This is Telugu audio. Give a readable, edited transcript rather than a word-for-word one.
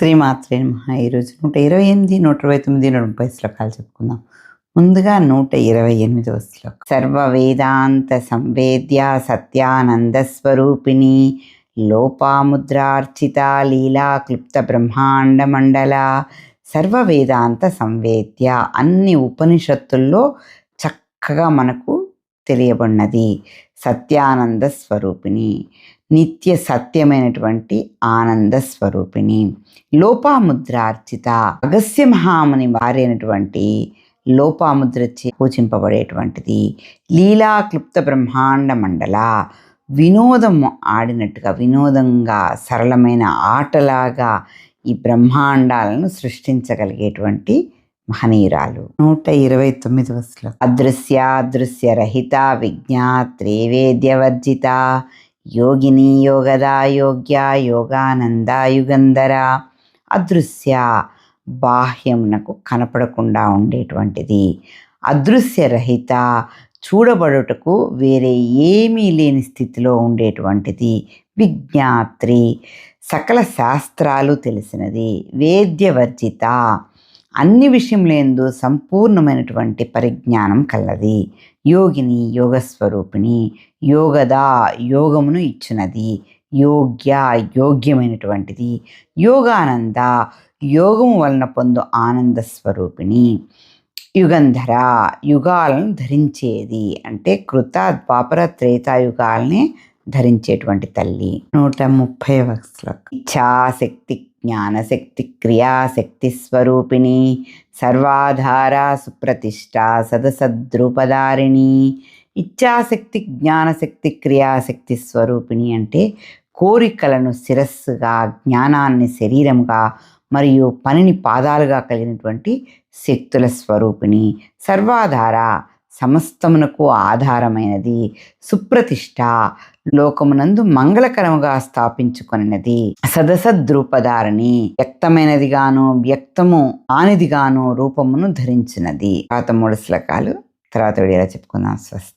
శ్రీమాత్రే నమః. ఈరోజు 128, 129, 130 శ్లోకాలు చెప్పుకుందాం. ముందుగా 128వ శ్లోకం. సర్వ వేదాంత సంవేద్య సత్యానంద స్వరూపిణి లోపాముద్రార్చిత లీలా క్లుప్త బ్రహ్మాండ మండల. సర్వ వేదాంత సంవేద్య, అన్ని ఉపనిషత్తుల్లో చక్కగా మనకు తెలియబడినది. సత్యానంద స్వరూపిణి, నిత్య సత్యమైనటువంటి ఆనంద స్వరూపిణి. లోపాముద్రార్చిత, అగస్త్య మహాముని వారైనటువంటి లోపాముద్రచే పూజింపబడేటువంటిది. లీలా క్లుప్త బ్రహ్మాండ మండల, వినోదం ఆడినట్టుగా, వినోదంగా, సరళమైన ఆటలాగా ఈ బ్రహ్మాండాలను సృష్టించగలిగేటువంటి మహనీయురాలు. 129వ శ్లోకం. అదృశ్య రహిత విజ్ఞాత్రేవేద్యవర్జిత యోగిని యోగదా యోగ్య యోగానంద యుగంధర. అదృశ్య, బాహ్యమునకు కనపడకుండా ఉండేటువంటిది. అదృశ్య రహిత, చూడబడుటకు వేరే ఏమీ లేని స్థితిలో ఉండేటువంటిది. విజ్ఞాత్రి, సకల శాస్త్రాలు తెలిసినది. వేద్యవర్జిత, అన్ని విషయములందు సంపూర్ణమైనటువంటి పరిజ్ఞానం కలది. యోగిని, యోగస్వరూపిణి. యోగదా, యోగమును ఇచ్చినది. యోగ్య, యోగ్యమైనటువంటిది. యోగానంద, యోగము వలన పొందు ఆనంద స్వరూపిణి. యుగంధర, యుగాలను ధరించేది. అంటే కృత, ద్వాపర, త్రేతాయుగాలనే ధరించేటువంటి తల్లి. 130వ శ్లోకం. ఇచ్ఛాశక్తి జ్ఞానశక్తి క్రియాశక్తి స్వరూపిణి సర్వాధార సుప్రతిష్ట సదసద్రూపధారిణి. ఇచ్ఛాశక్తి జ్ఞానశక్తి క్రియాశక్తి స్వరూపిణి అంటే కోరికలను శిరస్సుగా, జ్ఞానాన్ని శరీరంగా మరియు పనిని పాదాలుగా కలిగినటువంటి శక్తుల స్వరూపిణి. సర్వాధార, సమస్తమునకు ఆధారమైనది. సుప్రతిష్ట, లోకమునందు మంగళకరముగా స్థాపించుకొనినది. సదసద్రూపధారిణి, వ్యక్తమైనదిగాను వ్యక్తము కానిదిగాను రూపమును ధరించినది. తర్వాత 3 శ్లోకాలు తర్వాత వీడియోలో చెప్పుకుందాం. స్వస్తి.